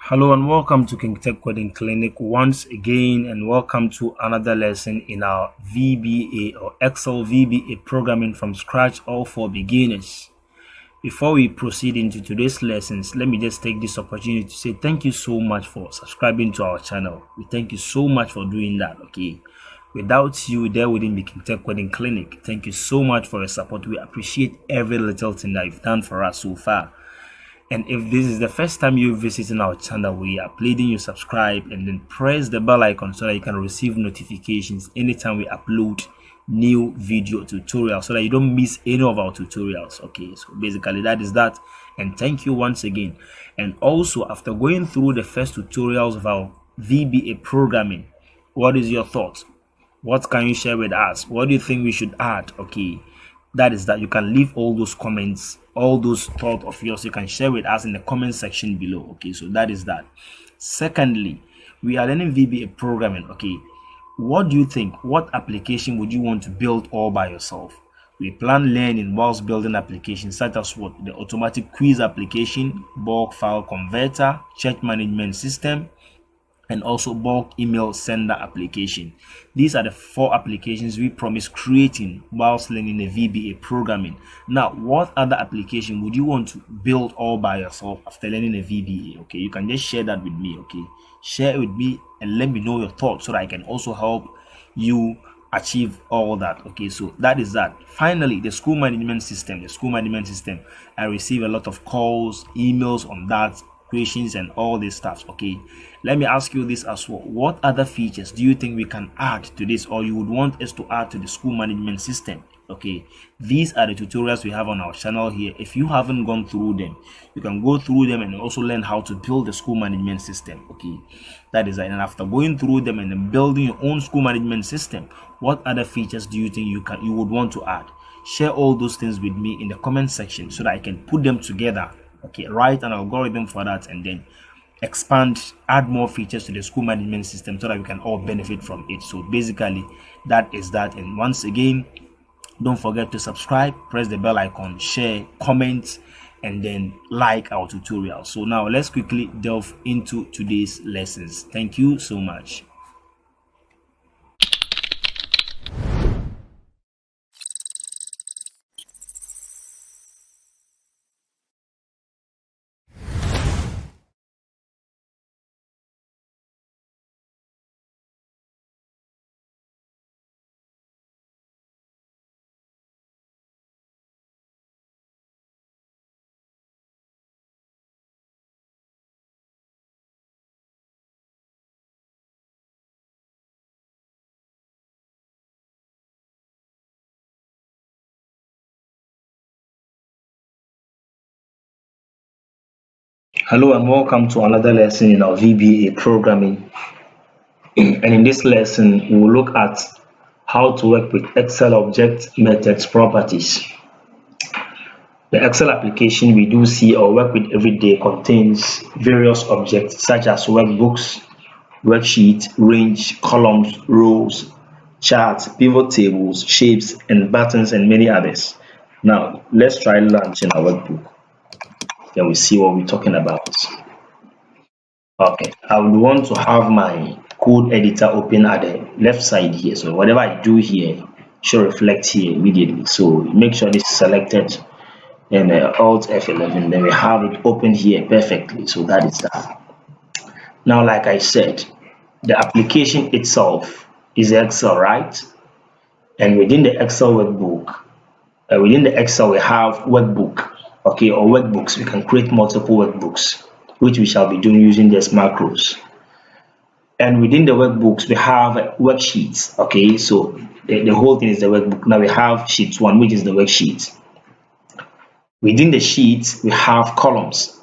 Hello and welcome to KingTech Coding Clinic once again, and welcome to another lesson in our VBA or Excel VBA programming from scratch, all for beginners. Before we proceed into today's lessons, let me just take this opportunity to say thank you so much for subscribing to our channel. We thank you so much for doing that. Okay, without you, there wouldn't be KingTech Coding Clinic. Thank you so much for your support. We appreciate every little thing that you've done for us so far. And if this is the first time you're visiting our channel, we are pleading you subscribe and then press the bell icon so that you can receive notifications anytime we upload new video tutorials, so that you don't miss any of our tutorials. Okay, so basically that is that, and thank you once again. And also, after going through the first tutorials of our VBA programming, what is your thoughts? What can you share with us? What do you think we should add? Okay, that is that. You can leave all those comments, all those thoughts of yours, you can share with us in the comment section below. Okay, so that is that. Secondly, we are learning VBA programming. Okay, what do you think? What application would you want to build all by yourself? We plan learning whilst building applications such as what? The automatic quiz application, bulk file converter, check management system, and also bulk email sender application. These are the 4 applications we promise creating whilst learning the VBA programming. Now, what other application would you want to build all by yourself after learning the VBA? Okay, you can just share that with me. Okay, share it with me and let me know your thoughts so that I can also help you achieve all that. Okay, so that is that. Finally, the school management system. I receive a lot of calls, emails on that, questions and all this stuff. Okay, let me ask you this as well. What other features do you think we can add to this, or you would want us to add to the school management system? Okay, these are the tutorials we have on our channel here. If you haven't gone through them, you can go through them and also learn how to build the school management system. Okay, that is it. And after going through them and then building your own school management system, what other features do you think you would want to add? Share all those things with me in the comment section so that I can put them together. Okay, write an algorithm for that and then expand, add more features to the school management system so that we can all benefit from it. So basically that is that. And once again, don't forget to subscribe, press the bell icon, share, comment, and then like our tutorial. So now let's quickly delve into today's lessons. Thank you so much. Hello and welcome to another lesson in our VBA programming. And in this lesson, we will look at how to work with Excel object methods properties. The Excel application we do see or work with every day contains various objects such as workbooks, worksheet, range, columns, rows, charts, pivot tables, shapes, and buttons, and many others. Now, let's try launching our workbook. Then we see what we're talking about. Okay, I would want to have my code editor open at the left side here. So whatever I do here should reflect here immediately. So make sure this is selected and Alt F11. Then we have it open here perfectly. So that is that. Now, like I said, the application itself is Excel, right? And within the Excel workbook, within the Excel we have workbook, okay, or workbooks. We can create multiple workbooks, which we shall be doing using these macros. And within the workbooks we have worksheets. Okay, so the whole thing is the workbook. Now we have sheet 1, which is the worksheet. Within the sheets we have columns,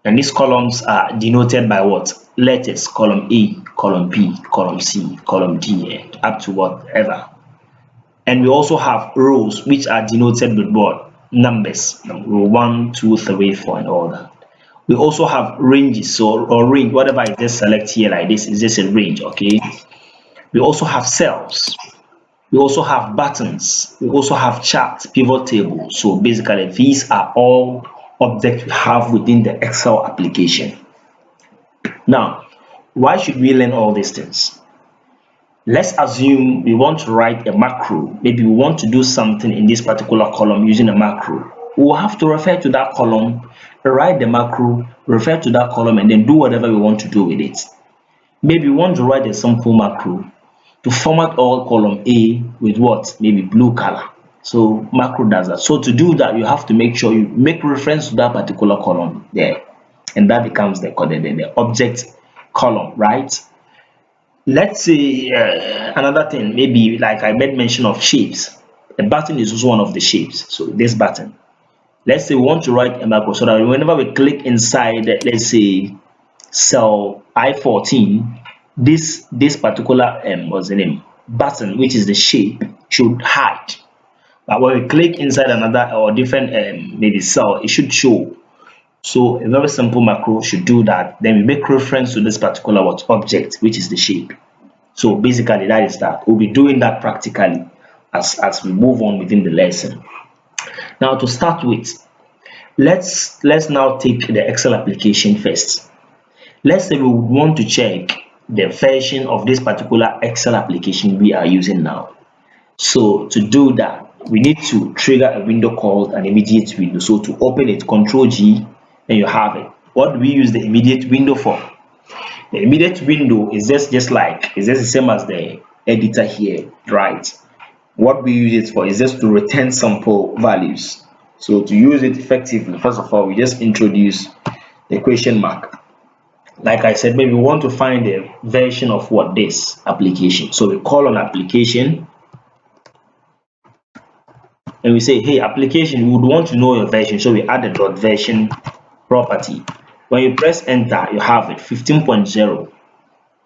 and these columns are denoted by what? Letters. Column A, column B, column C, column D, and up to whatever. And we also have rows, which are denoted with what? Numbers. Row 1, 2, 3, 4, and all that. We also have ranges, or range, whatever I just select here like this is just a range. Okay, we also have cells, we also have buttons, we also have charts, pivot tables. So basically these are all objects we have within the Excel application. Now, why should we learn all these things? Let's assume we want to write a macro. Maybe we want to do something in this particular column using a macro. We'll have to refer to that column, write the macro, refer to that column, and then do whatever we want to do with it. Maybe we want to write a simple macro to format all column A with what? Maybe blue color. So macro does that. So to do that, you have to make sure you make reference to that particular column there, and that becomes the object column, right? Let's say another thing, maybe like I made mention of shapes. A button is also one of the shapes. So this button, let's say we want to write a macro so that whenever we click inside, let's say cell I14, this particular what's the name button, which is the shape, should hide. But when we click inside another or different maybe cell, it should show. So a very simple macro should do that. Then we make reference to this particular what object, which is the shape. So basically that is that. We'll be doing that practically as we move on within the lesson. Now to start with, let's now take the Excel application first. Let's say we would want to check the version of this particular Excel application we are using now. So to do that, we need to trigger a window called an immediate window. So to open it, Control G, and you have it. What do we use the immediate window for? The immediate window is just the same as the editor here, right? What we use it for is just to return sample values. So to use it effectively, first of all, we just introduce the question mark. Like I said, maybe we want to find the version of what this application. So we call on application and we say, hey, application, we would want to know your version. So we add the dot version property. When you press enter, you have it 15.0.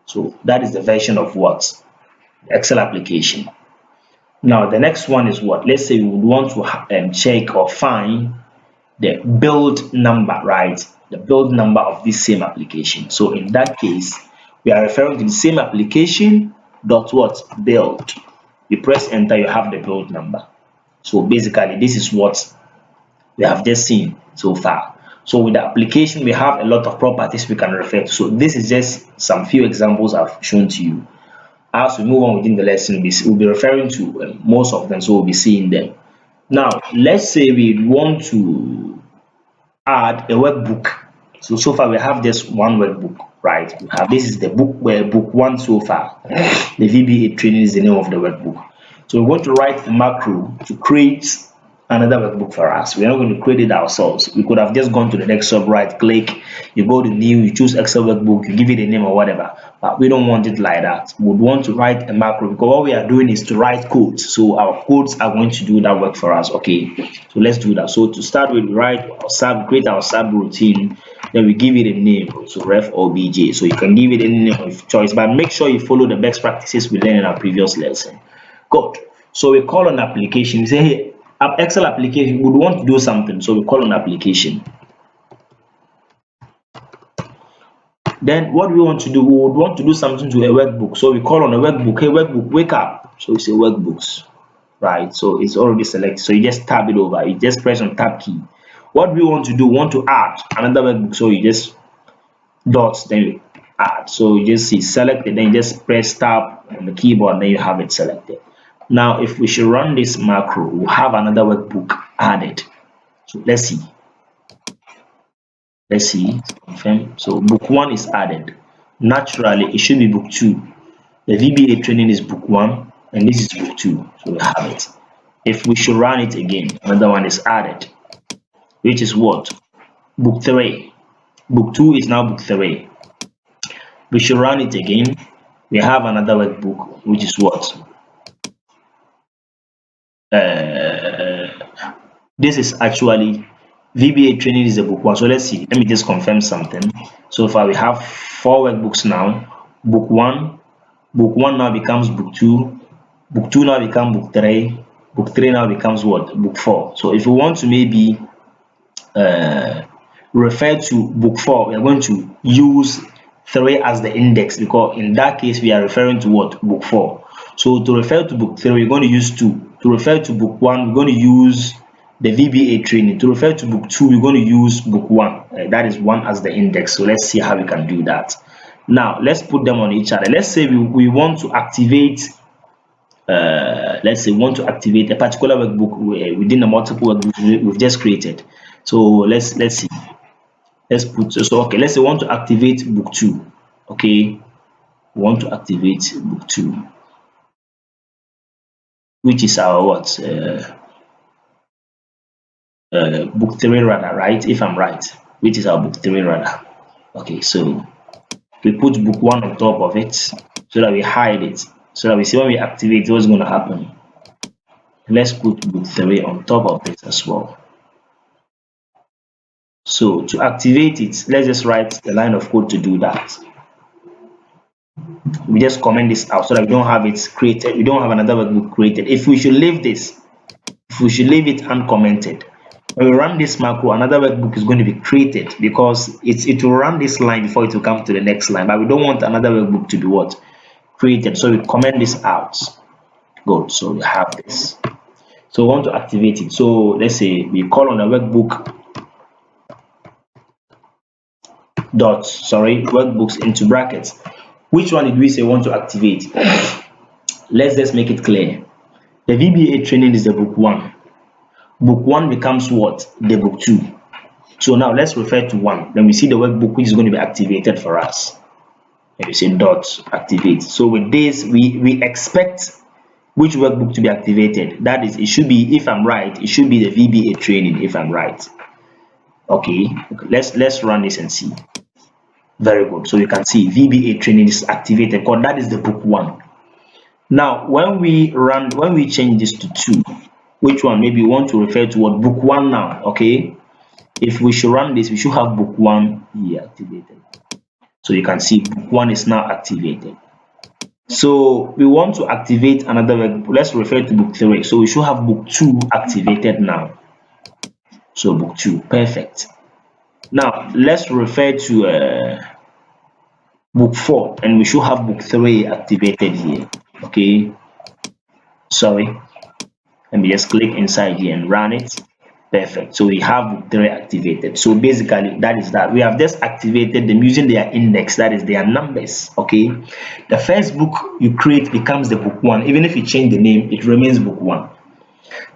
So that is the version of what? The Excel application. Now the next one is what? Let's say we would want to check or find the build number, right? The build number of this same application. So in that case, we are referring to the same application dot what? Build. You press enter, you have the build number. So basically this is what we have just seen so far. So with the application, we have a lot of properties we can refer to. So this is just some few examples I've shown to you. As we move on within the lesson, we'll be referring to most of them, so we'll be seeing them. Now, let's say we want to add a workbook. So far we have just one workbook, right? This is the book book one so far. The VBA training is the name of the workbook. So we want to write a macro to create another workbook for us. We're not going to create it ourselves. We could have just gone to the desktop, right click, you go to new, you choose Excel workbook, you give it a name or whatever. But we don't want it like that. We would want to write a macro because what we are doing is to write codes. So our codes are going to do that work for us. Okay, so let's do that. So to start with, we write our create our subroutine, then we give it a name, so ref or bj. So you can give it any name of choice, but make sure you follow the best practices we learned in our previous lesson. Good. So we call on application. We say, hey, Excel application would want to do something, so we call on application. Then what we want to do, we would want to do something to a workbook, so we call on a workbook. Hey, workbook, wake up. So we say workbooks, right? So it's already selected, so you just tab it over, you just press on tab key. What we want to do, want to add another workbook, so you just dots, then you add. So you just see selected, then you just press tab on the keyboard, then you have it selected. Now if we should run this macro, we'll have another workbook added. So let's see confirm. So book 1 is added. Naturally it should be book 2. The VBA training is book 1 and this is book 2, so we have it. If we should run it again, another one is added, which is what? Book 3. Book 2 is now book 3. We should run it again, we have another workbook, which is what? This is actually VBA training is a book 1. So let's see, let me just confirm something. So far we have 4 workbooks now. Book 1 now becomes book 2, book 2 now becomes book 3, book 3 now becomes what? Book 4. So if we want to maybe refer to book 4, we are going to use 3 as the index, because in that case we are referring to what? Book 4. So to refer to book 3, we're going to use 2. To refer to book 1, we're going to use the VBA training. To refer to book 2, we're going to use book 1. That is 1 as the index. So let's see how we can do that. Now let's put them on each other. Let's say we want to activate let's say we want to activate a particular workbook within the multiple workbooks we've just created. So let's see. Let's put, so okay, let's say we want to activate book 2. Okay, we want to activate book 2, which is our what, book 3 rather, right? If I'm right, which is our book 3 rather. Okay, so we put book 1 on top of it so that we hide it, so that we see when we activate what's going to happen. Let's put book 3 on top of it as well. So to activate it, let's just write a line of code to do that. We just comment this out so that we don't have it created, we don't have another workbook created. If we should leave this, if we should leave it uncommented, when we run this macro, another workbook is going to be created, because it will run this line before it will come to the next line, but we don't want another workbook to be what, created. So we comment this out. Good. So we have this. So we want to activate it. So let's say we call on the workbook workbooks into brackets. Which one did we say we want to activate? Let's just make it clear. The VBA training is the book 1. Book 1 becomes what? The book 2. So now let's refer to 1. Then we see the workbook which is going to be activated for us. And we say dot activate. So with this, we expect which workbook to be activated. That is, it should be, if I'm right, it should be the VBA training, if I'm right. Okay, let's run this and see. Very good. So you can see VBA training is activated because that is the book 1. Now when we change this to 2, which one? Maybe we want to refer to what, book 1 now. Okay, if we should run this, we should have book 1 here activated. So you can see book 1 is now activated. So we want to activate another workbook. Let's refer to book 3. So we should have book 2 activated now. So book 2, perfect. Now let's refer to book 4, and we should have book 3 activated here. Okay, sorry, let me just click inside here and run it. Perfect. So we have book 3 activated. So basically that is that. We have just activated them using their index, that is their numbers. Okay, the first book you create becomes the book 1. Even if you change the name, it remains book 1.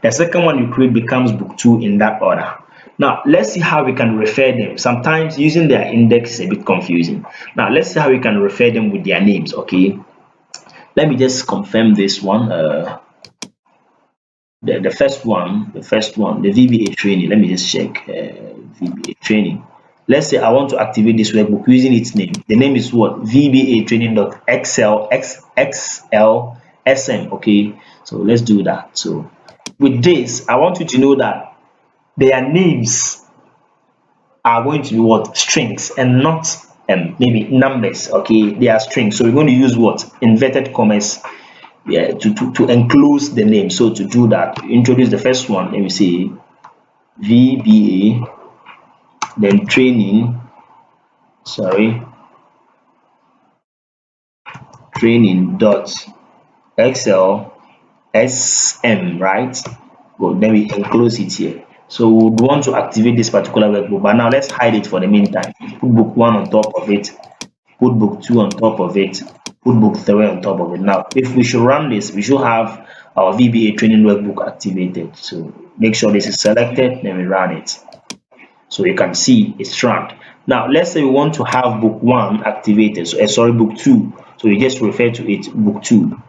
The second one you create becomes book 2 in that order. Now let's see how we can refer them. Sometimes using their index is a bit confusing. Now let's see how we can refer them with their names. Okay, let me just confirm this one. The first one, the VBA training. Let me just check VBA training. Let's say I want to activate this workbook using its name. The name is what? VBA training.xlsm. Okay, so let's do that. So with this, I want you to know that their names are going to be what? Strings, and not maybe numbers. Okay, they are strings. So we're going to use what? Inverted commas, yeah, to enclose the name. So to do that, introduce the first one. Let me say VBA, then training, training dot XLSM, right? Good. Then we enclose it here. So we would want to activate this particular workbook, but now let's hide it for the meantime. Put book 1 on top of it, put book 2 on top of it, put book 3 on top of it. Now if we should run this, we should have our VBA training workbook activated. So make sure this is selected, then we run it. So you can see it's run. Now let's say we want to have book 1 activated, so book 2. So you just refer to it, book 2.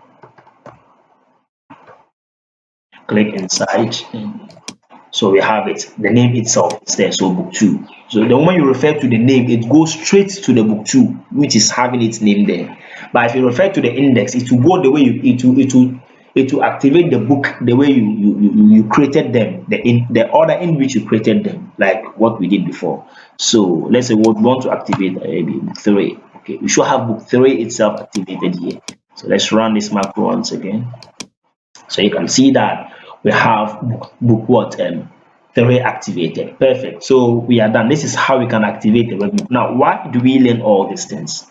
Click inside. So we have it, the name itself is there, so book 2. So the moment you refer to the name, it goes straight to the book 2, which is having its name there. But if you refer to the index, it will go the way it will activate the book the way you created them, the order in which you created them, like what we did before. So let's say we want to activate maybe book 3. Okay, we should have book 3 itself activated here. So let's run this macro once again. So you can see that we have book what? 3 activated. Perfect. So we are done. This is how we can activate the workbook. Now, why do we learn all these things?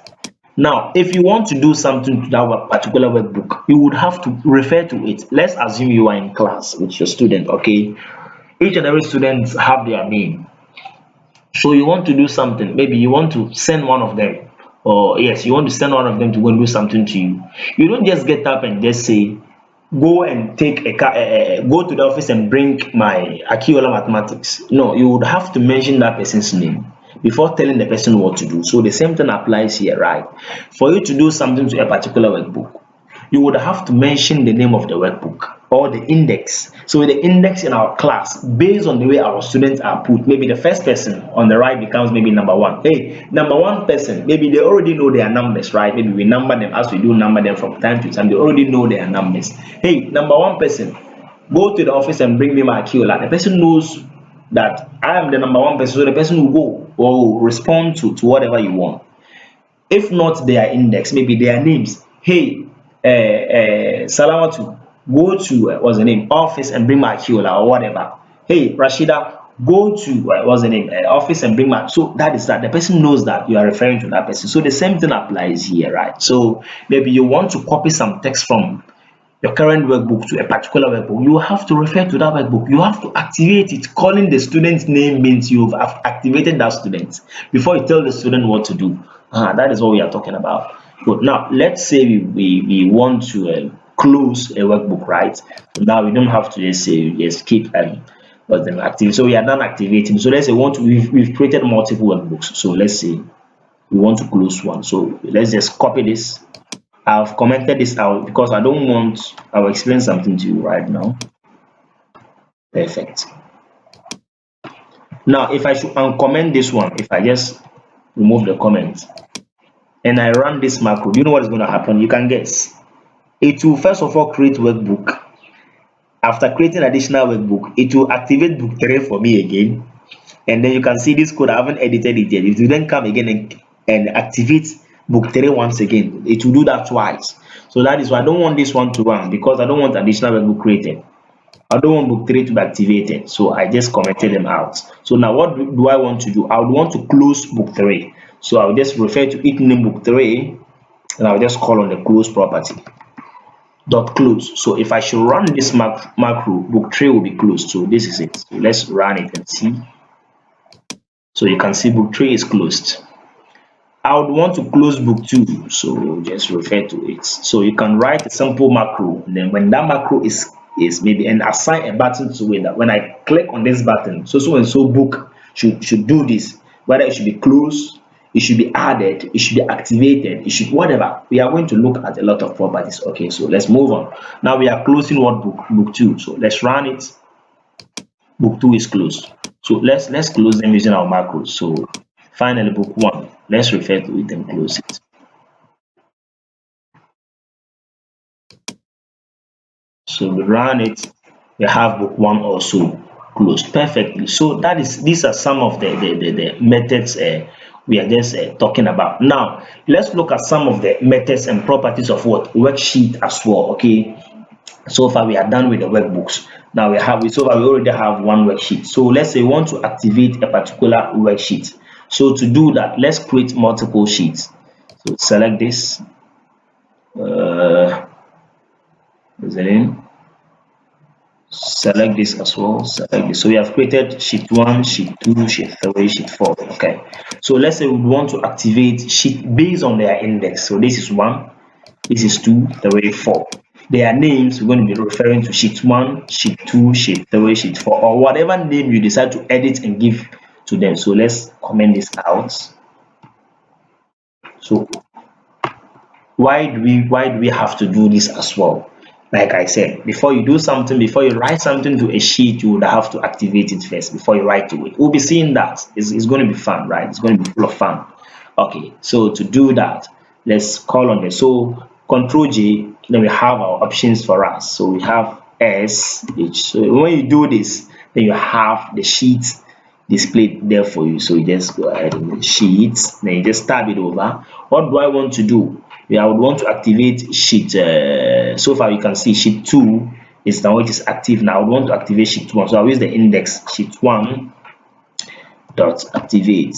Now, if you want to do something to that particular workbook, you would have to refer to it. Let's assume you are in class with your student. Okay, Each and every student have their name. So you want to do something, maybe you want to send one of them, or yes, you want to send one of them to go and do something to you. You don't just get up and just say, go and take a car, go to the office and bring my Akiola mathematics. No, you would have to mention that person's name before telling the person what to do. So the same thing applies here, right? For you to do something to a particular workbook, you would have to mention the name of the workbook or the index. So the index in our class, based on the way our students are put, maybe the first person on the right becomes maybe number one. Hey, number one person, maybe they already know their numbers, right? Maybe we number them as we do number them from time to time. They already know their numbers. Hey, number one person, go to the office and bring me my Akiola. The person knows that I am the number one person, so the person will go or will respond to whatever you want. If not their index, maybe their names. Hey, Salamatu, go to what's the name, office and bring my Akiola or whatever. Hey, Rashida, go to what's the name, office and bring my. So that is that. The person knows that you are referring to that person. So the same thing applies here, right? So maybe you want to copy some text from your current workbook to a particular workbook, you have to refer to that workbook. You have to activate it. Calling the student's name means you've activated that student before you tell the student what to do. That is what we are talking about. Good. Now, let's say we want to close a workbook, right? So now we don't have to just say, just keep but then active. So we are done activating. So let's say we've created multiple workbooks. So let's say we want to close one. So let's just copy this. I've commented this out because I don't want, I'll explain something to you right now. Perfect. Now, if I should uncomment this one, if I just remove the comment and I run this macro, do you know what is going to happen? You can guess. It will first of all create workbook. After creating additional workbook, it will activate book 3 for me again. And then you can see this code, I haven't edited it yet. It will then come again and activate book 3 once again. It will do that twice. So that is why I don't want this one to run, because I don't want additional workbook created. I don't want book 3 to be activated. So I just commented them out. So now what do I want to do? I would want to close book 3. So I'll just refer to it name book 3 and I'll just call on the close property. Dot close. So if I should run this macro, book 3 will be closed. So this is it. So let's run it and see. So you can see book 3 is closed. I would want to close book 2, so just refer to it. So you can write a simple macro, and then when that macro is maybe, and assign a button to it, that when I click on this button, so and so book should do this, whether it should be closed, it should be added, it should be activated, it should whatever. We are going to look at a lot of properties. Okay, so let's move on. Now we are closing what book? Book 2. So let's run it. Book 2 is closed. So let's close them using our macros. So finally book 1, let's refer to it and close it. So we run it, we have book 1 also closed perfectly. So that is, these are some of the methods we are just talking about. Now let's look at some of the methods and properties of what worksheet as well. Okay, so far we are done with the workbooks. Now we already have one worksheet. So let's say we want to activate a particular worksheet. So to do that, let's create multiple sheets. So select this, select this as well, select this. So we have created sheet 1, sheet 2, sheet 3, sheet 4. Okay, so let's say we want to activate sheet based on their index. So this is 1, this is 2, 3, 4. Their names, we're going to be referring to sheet 1, sheet 2, sheet 3, sheet 4, or whatever name you decide to edit and give to them. So let's comment this out. So why do we have to do this as well? Like I said, before you do something, before you write something to a sheet, you would have to activate it first before you write to it. We'll be seeing that. It's going to be fun, right? It's going to be full of fun. Okay, so to do that, let's call on this. So Control J, then we have our options for us. So we have S, H. So when you do this, then you have the sheet displayed there for you. So you just go ahead and sheets, then you just tab it over. What do I want to do? I would want to activate sheet. So far you can see sheet 2 is now, which is active now. I would want to activate sheet 1. So I'll use the index sheet 1 dot activate.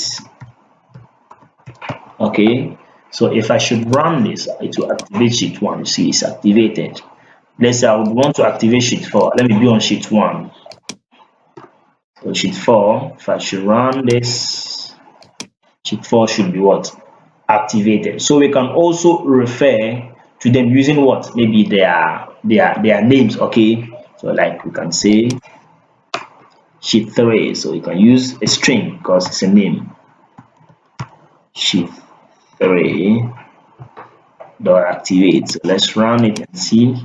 Okay, so if I should run this, it will activate sheet 1. You see it's activated. Let's say I would want to activate sheet 4. Let me be on sheet 1. So sheet 4, if I should run this, sheet 4 should be what? Activated. So we can also refer to them using what? Maybe their names, okay? So like we can say sheet 3, so you can use a string because it's a name. Sheet 3 dot activate. So let's run it and see.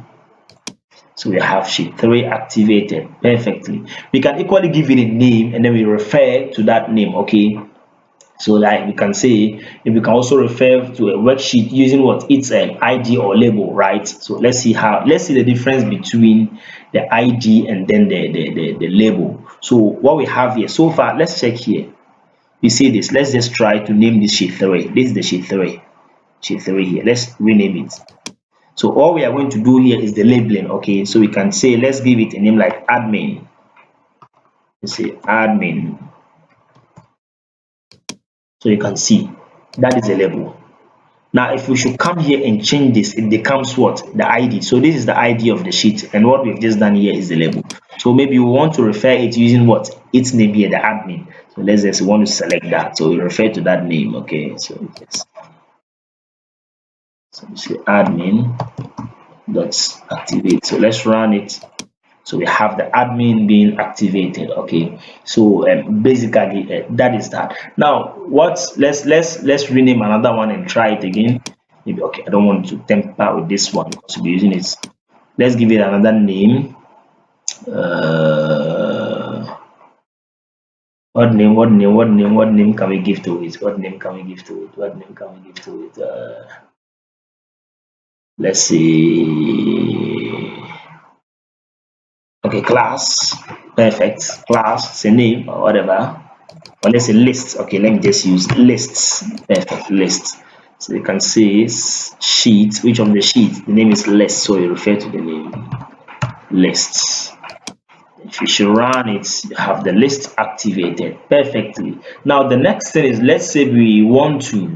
So we have sheet 3 activated perfectly. We can equally give it a name and then we refer to that name, okay? So like we can say, if we can also refer to a worksheet using what? Its ID or label, right? So let's see the difference between the ID and then the label. So what we have here so far, let's check here. You see this, let's just try to name this sheet 3. This is the sheet 3 here. Let's rename it. So all we are going to do here is the labeling, okay? So we can say, let's give it a name like admin. Let's say admin. So you can see that is a label. Now, if we should come here and change this, it becomes what? The ID. So this is the ID of the sheet, and what we've just done here is the label. So maybe we want to refer it using what? Its name here, the admin. So let's just want to select that. So we refer to that name, okay? So we say admin dot activate. So let's run it. So we have the admin being activated, okay? So basically that is that. Now let's rename another one and try it again. Maybe, okay, I don't want to tamper with this one because we'll be using it. Let's give it another name. What name can we give to it? Let's see. Okay, class. Perfect. Class, it's a name or whatever. Or let's say list. Okay, let me just use lists. Perfect, list. So you can see sheet. Which of the sheet? The name is list, so you refer to the name lists. If you should run it, you have the list activated perfectly. Now the next thing is, let's say we want to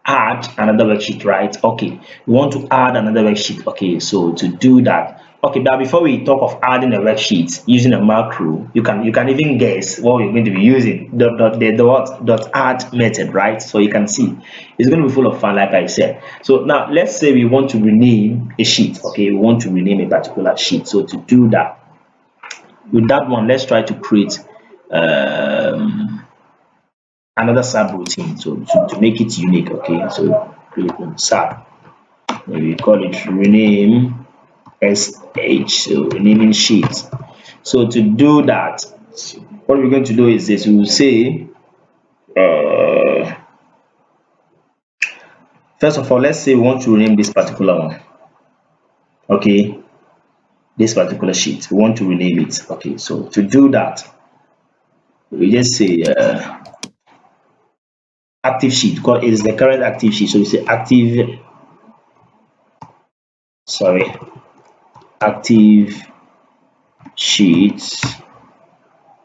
add another worksheet, right? Okay, we want to add another worksheet. Okay, so to do that, okay, but before we talk of adding a worksheet using a macro, you can even guess what we're going to be using, the add method, right? So you can see it's going to be full of fun, like I said. So now let's say we want to rename a sheet. Okay, we want to rename a particular sheet. So to do that, with that one, let's try to create another subroutine, so to make it unique. Okay, so create a sub, maybe call it rename sh, so renaming sheet. So to do that, what we're going to do is this: we will say first of all, let's say we want to rename this particular one. Okay, this particular sheet, we want to rename it. Okay, so to do that, we just say active sheet, because it is the current active sheet. So we say active, active sheet,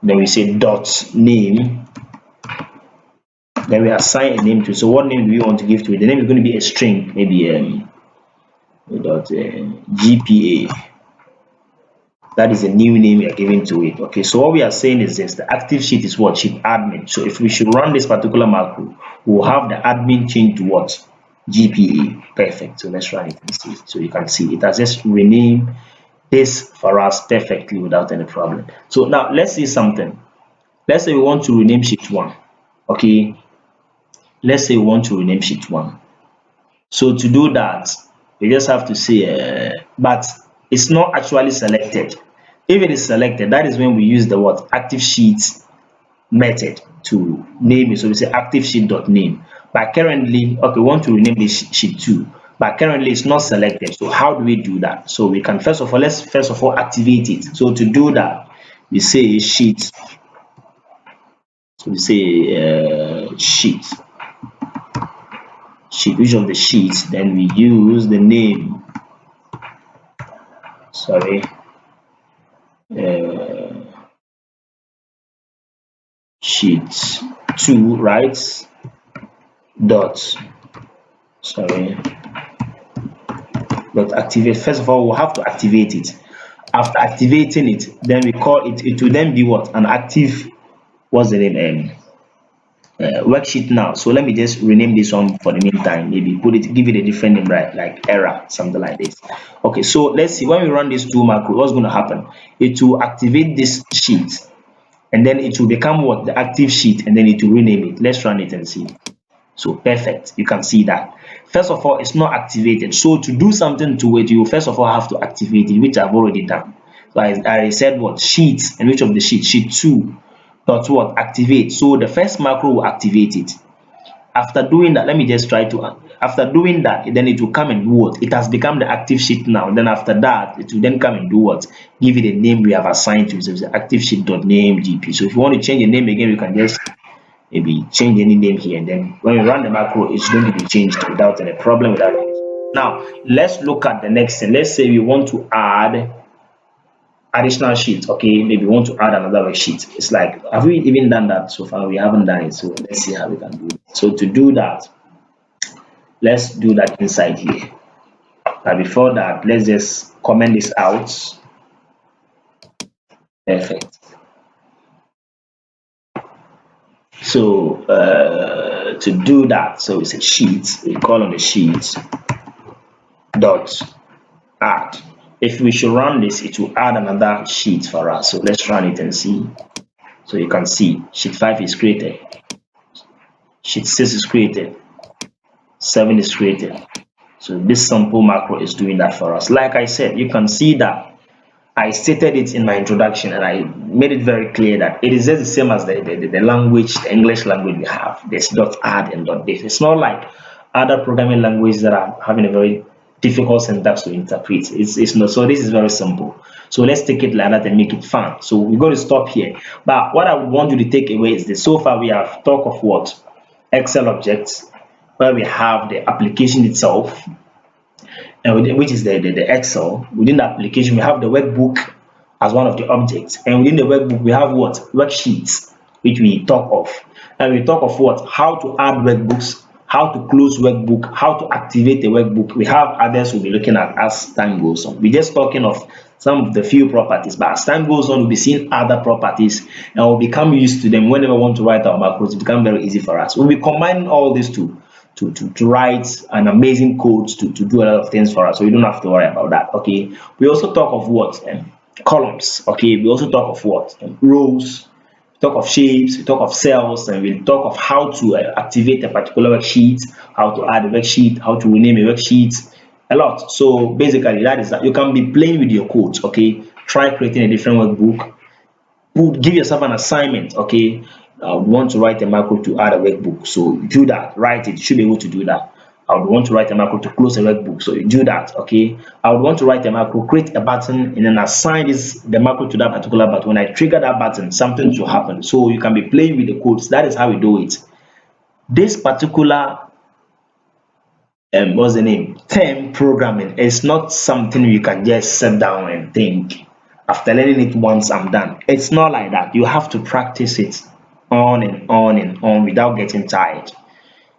then we say dot name, then we assign a name to it. So what name do we want to give to it? The name is going to be a string, maybe dot GPA. That is a new name we are giving to it. Okay, so what we are saying is this: the active sheet is what? Sheet admin. So if we should run this particular macro, we'll have the admin change to what? GPA. Perfect. So let's run it and see. So you can see it has just renamed this for us perfectly without any problem. So now let's see something. Let's say we want to rename sheet 1. Okay, let's say we want to rename sheet 1. So to do that, we just have to say but it's not actually selected. If it is selected, that is when we use the what? Active sheet method to name it. So we say active sheet dot name. But currently, okay, we want to rename this sheet 2, but currently it's not selected. So how do we do that? So we can let's first of all activate it. So to do that, we say sheet. So we say sheet, which of the sheets, then we use the name, sheet 2, right? Dot dot activate. First of all, we'll have to activate it. After activating it, then we call it, it will then be what? An active, what's the name? Worksheet now. So let me just rename this one for the meantime. Maybe put it, give it a different name, right? Like error, something like this. Okay, so let's see, when we run these two macro, what's going to happen? It will activate this sheet, and then it will become what? The active sheet, and then it will rename it. Let's run it and see. So perfect, you can see that. First of all, it's not activated. So to do something to it, you first of all have to activate it, which I've already done. So I said what? Sheets, and which of the sheet? Sheet 2 dot what? Activate. So the first macro will activate it. After doing that, let me just try to, after doing that, then it will come and do what? It has become the active sheet now. Then after that, it will then come and do what? Give it a name we have assigned to it. So it's active sheet dot name gp. So if you want to change the name again, you can just maybe change any name here, and then when you run the macro, it's going to be changed without any problem, without any. Now let's look at the next thing. Let's say we want to add additional sheets. Okay, maybe we want to add another worksheet. It's like, have we even done that so far? We haven't done it, so let's see how we can do it. So to do that, let's do that inside here. But before that, let's just comment this out. Perfect. So to do that, so it's a sheet. We call on the sheet dot add. If we should run this, it will add another sheet for us. So let's run it and see. So you can see sheet 5 is created, sheet 6 is created, 7 is created. So this sample macro is doing that for us. Like I said, you can see that I stated it in my introduction, and I made it very clear that it is just the same as the language, the English language we have. There's dot add and dot this. It's not like other programming languages that are having a very difficult syntax to interpret. It's not. So this is very simple. So let's take it like that and make it fun. So we're going to stop here. But what I want you to take away is this. So far we have talked of what? Excel objects, where we have the application itself, which is the Excel. Within the application, we have the workbook as one of the objects, and within the workbook, we have what? Worksheets, which we talk of. And we talk of what? How to add workbooks, how to close workbook, how to activate the workbook. We have others we'll be looking at as time goes on. We're just talking of some of the few properties, but as time goes on, we'll be seeing other properties, and we'll become used to them. Whenever we want to write our macros, it becomes very easy for us. We'll be combining all these two to write an amazing code to do a lot of things for us, so you don't have to worry about that. Okay, we also talk of what? Columns. Okay, we also talk of what? Rows. We talk of shapes, we talk of cells, and we talk of how to activate a particular worksheet, how to add a worksheet, how to rename a worksheet, a lot. So basically that is that. You can be playing with your codes. Okay, try creating a different workbook, give yourself an assignment. Okay, I would want to write a macro to add a workbook, so do that. Write it. You should be able to do that. I would want to write a macro to close a workbook, so you do that. Okay, I would want to write a macro, create a button, and then assign the macro to that particular button. When I trigger that button, something will happen. So you can be playing with the codes. That is how we do it. This particular what's the name, term programming is not something you can just sit down and think after learning it once I'm done. It's not like that. You have to practice it on and on and on without getting tired.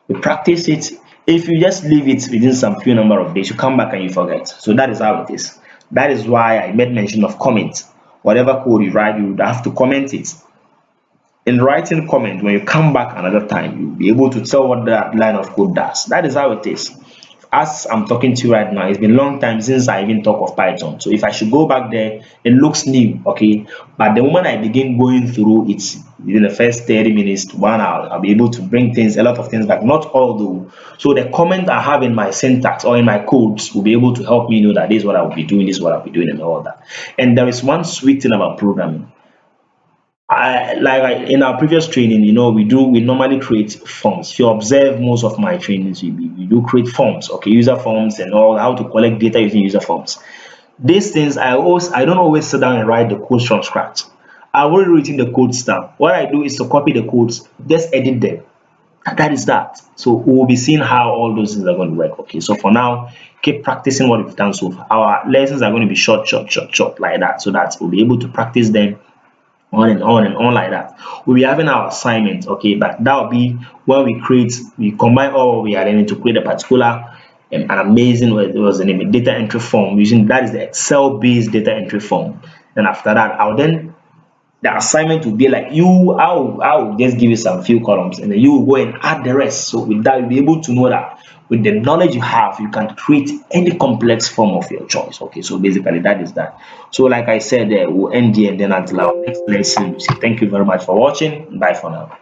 You practice it. If you just leave it within some few number of days, you come back and you forget. So that is how it is. That is why I made mention of comment. Whatever code you write, you would have to comment it. In writing comment, when you come back another time, you'll be able to tell what that line of code does. That is how it is. As I'm talking to you right now, it's been a long time since I even talk of Python. So if I should go back there, it looks new, okay? But the moment I begin going through it within the first 30 minutes to 1 hour, I'll be able to bring a lot of things back, not all though. So the comment I have in my syntax or in my codes will be able to help me know that this is what I'll be doing, this is what I'll be doing, and all that. And there is one sweet thing about programming. In our previous training, we normally create forms. If you observe most of my trainings, we do create forms, okay, user forms and all, how to collect data using user forms. These things I don't always sit down and write the codes from scratch. I've already written the codes down. What I do is to copy the codes, just edit them. That is that. So we'll be seeing how all those things are going to work. Okay, so for now, keep practicing what we've done so far. Our lessons are going to be short like that, so that we'll be able to practice them on and on and on like that. We'll be having our assignment, okay, but that will be when we combine all we are learning to create a particular an amazing, what was the name, a data entry form using, that is the Excel based data entry form. Then after that, I'll then, the assignment will be like, I'll just give you some few columns and then you will go and add the rest. So with that, you'll be able to know that with the knowledge you have, you can create any complex form of your choice. Okay, so basically that is that. So like I said, we'll end here, and then until our next lesson, we say thank you very much for watching. Bye for now.